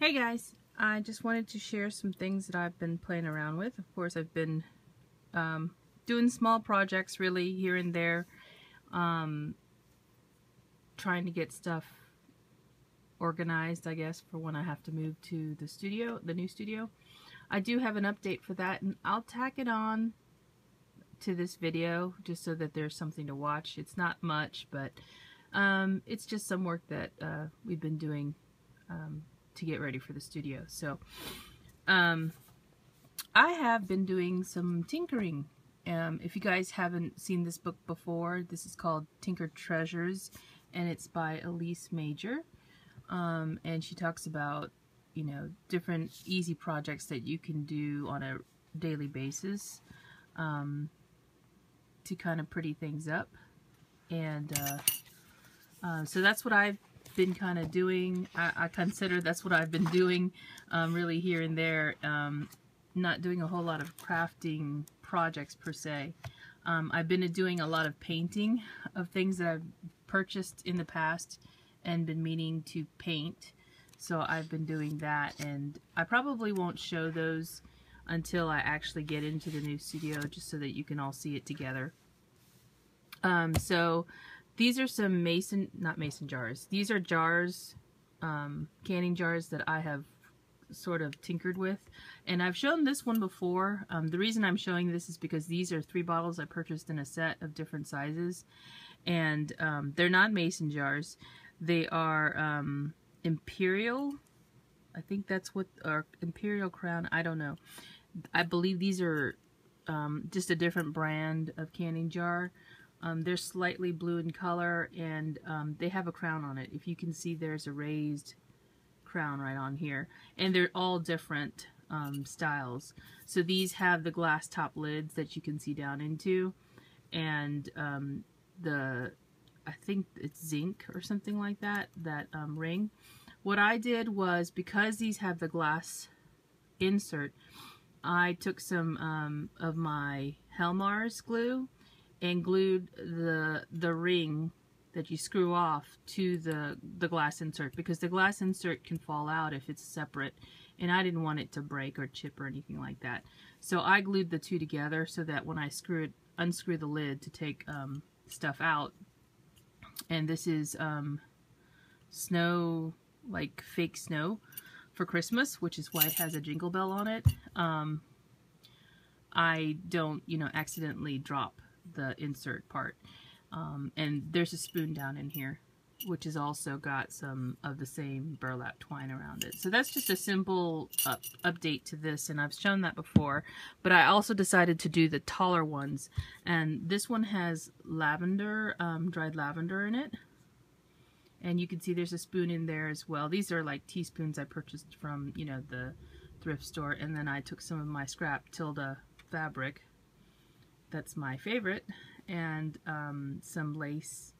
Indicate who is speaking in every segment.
Speaker 1: Hey guys, I just wanted to share some things that I've been playing around with. Of course, I've been doing small projects really here and there, trying to get stuff organized, I guess, for when I have to move to the studio, the new studio. I do have an update for that, and I'll tack it on to this video just so that there's something to watch. It's not much, but it's just some work that we've been doing to get ready for the studio. So I have been doing some tinkering. If you guys haven't seen this book before, this is called Tinker Treasures, and it's by Elise Major. And she talks about, you know, different easy projects that you can do on a daily basis to kind of pretty things up. And so that's what I've been kind of doing. I consider that's what I've been doing really here and there, not doing a whole lot of crafting projects per se. I've been doing a lot of painting of things that I've purchased in the past and been meaning to paint, so I've been doing that, and I probably won't show those until I actually get into the new studio, just so that you can all see it together. So these are some not mason jars. These are jars, canning jars that I have sort of tinkered with. And I've shown this one before. The reason I'm showing this is because these are 3 bottles I purchased in a set of different sizes. And they're not mason jars. They are Imperial. I think that's what, or Imperial Crown. I don't know. I believe these are just a different brand of canning jar. They're slightly blue in color, and they have a crown on it. If you can see, there's a raised crown right on here. And they're all different styles. So these have the glass top lids that you can see down into, and I think it's zinc or something like that, ring. What I did was, because these have the glass insert, I took some of my Helmars glue and glued the ring that you screw off to the glass insert, because the glass insert can fall out if it's separate, and I didn't want it to break or chip or anything like that. So I glued the two together so that when I unscrew the lid to take stuff out, and this is snow, like fake snow for Christmas, which is why it has a jingle bell on it. I don't, you know, accidentally drop the insert part. And there's a spoon down in here, which has also got some of the same burlap twine around it. So that's just a simple update to this, and I've shown that before, but I also decided to do the taller ones, and this one has lavender, dried lavender in it, and you can see there's a spoon in there as well. These are like teaspoons I purchased from, you know, the thrift store, and then I took some of my scrap Tilda fabric, that's my favorite, and some lace,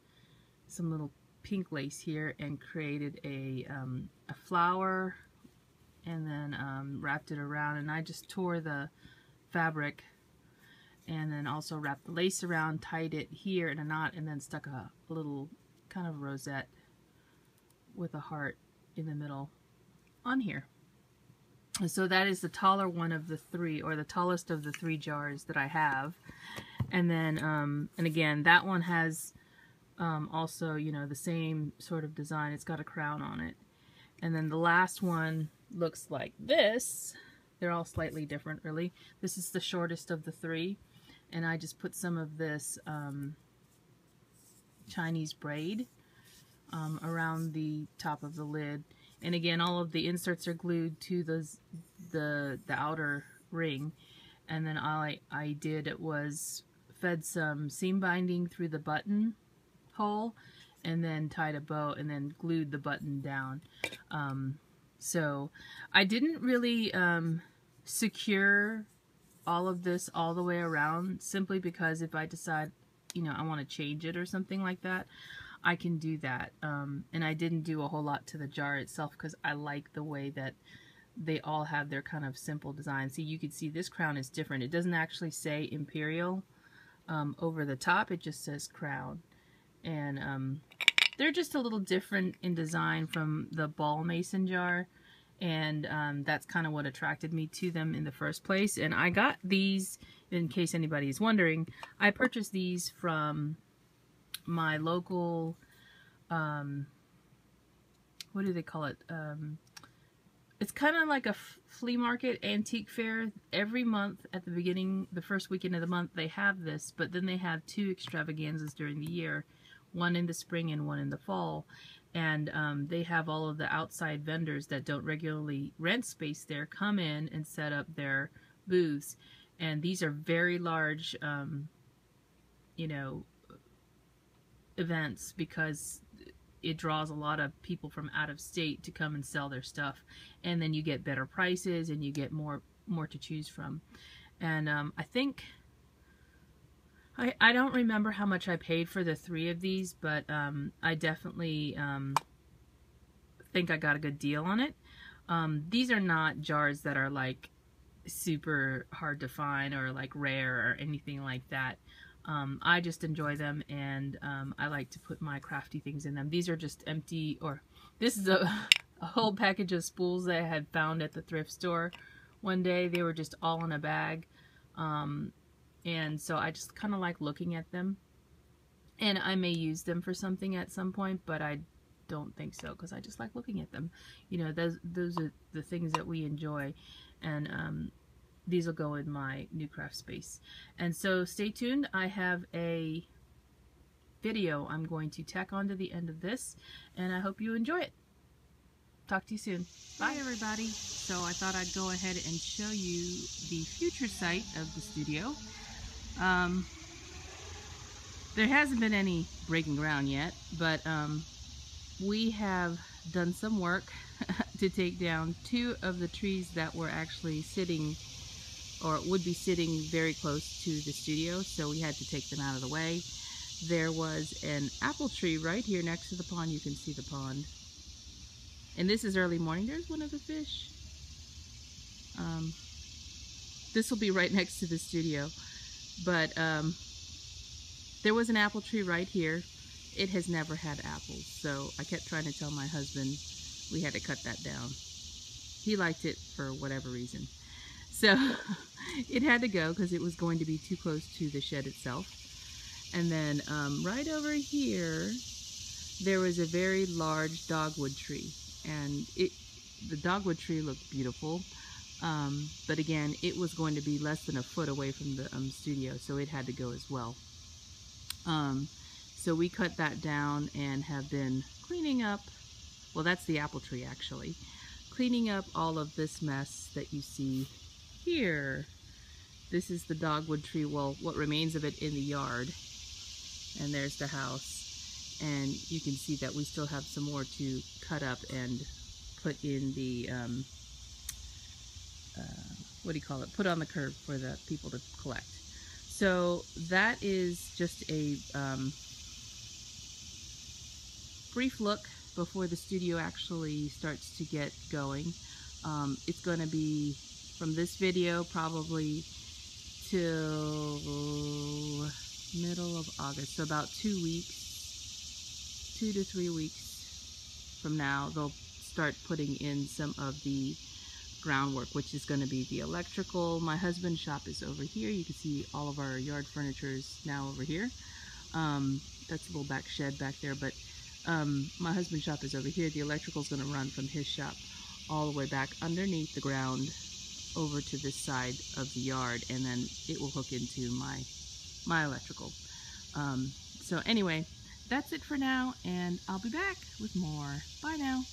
Speaker 1: some little pink lace here, and created a flower, and then wrapped it around, and I just tore the fabric and then also wrapped the lace around, tied it here in a knot, and then stuck a little kind of rosette with a heart in the middle on here. So that is the taller one of the 3, or the tallest of the 3 jars that I have. And then, and again, that one has also, you know, the same sort of design. It's got a crown on it. And then the last one looks like this. They're all slightly different, really. This is the shortest of the 3. And I just put some of this Chinese braid around the top of the lid. And again, all of the inserts are glued to the outer ring. And then all I did was fed some seam binding through the button hole, and then tied a bow, and then glued the button down. So I didn't really secure all of this all the way around, simply because if I decide, you know, I want to change it or something like that, I can do that. And I didn't do a whole lot to the jar itself, because I like the way that they all have their kind of simple design. See, you can see this crown is different. It doesn't actually say Imperial over the top, it just says crown. And they're just a little different in design from the ball mason jar. and that's kind of what attracted me to them in the first place. And I got these, in case anybody is wondering, I purchased these from my local, what do they call it? It's kind of like a flea market, antique fair. Every month at the beginning, the first weekend of the month, they have this, but then they have 2 extravaganzas during the year, one in the spring and one in the fall. And they have all of the outside vendors that don't regularly rent space there come in and set up their booths. And these are very large, you know, events, because it draws a lot of people from out of state to come and sell their stuff. And then you get better prices and you get more to choose from. And I think, I don't remember how much I paid for the 3 of these, but I definitely think I got a good deal on it. These are not jars that are like super hard to find or like rare or anything like that. I just enjoy them, and I like to put my crafty things in them. These are just empty, or this is a whole package of spools that I had found at the thrift store one day. They were just all in a bag. And so I just kind of like looking at them, and I may use them for something at some point, but I don't think so, because I just like looking at them. You know, those are the things that we enjoy, and these will go in my new craft space. And so stay tuned. I have a video I'm going to tack onto the end of this, and I hope you enjoy it. Talk to you soon. Bye, everybody. So I thought I'd go ahead and show you the future site of the studio. There hasn't been any breaking ground yet, but we have done some work to take down 2 of the trees that were actually sitting, or would be sitting, very close to the studio, so we had to take them out of the way. There was an apple tree right here next to the pond. You can see the pond. And this is early morning. There's one of the fish. This will be right next to the studio. But there was an apple tree right here. It has never had apples, so I kept trying to tell my husband we had to cut that down. He liked it for whatever reason. So it had to go because it was going to be too close to the shed itself. And then right over here, there was a very large dogwood tree. And the dogwood tree looked beautiful. But again, it was going to be less than a foot away from the studio, so it had to go as well. So we cut that down and have been cleaning up, well, that's the apple tree actually, cleaning up all of this mess that you see here. This is the dogwood tree, well, what remains of it in the yard. And there's the house. And you can see that we still have some more to cut up and put in the, what do you call it? Put on the curb for the people to collect. So that is just a brief look before the studio actually starts to get going. It's going to be from this video probably till middle of August, so about 2 weeks, 2 to 3 weeks from now, they'll start putting in some of the groundwork, which is going to be the electrical. My husband's shop is over here. You can see all of our yard furniture is now over here. That's a little back shed back there, but my husband's shop is over here. The electrical is going to run from his shop all the way back underneath the ground over to this side of the yard, and then it will hook into my electrical. So anyway, that's it for now, and I'll be back with more. Bye now.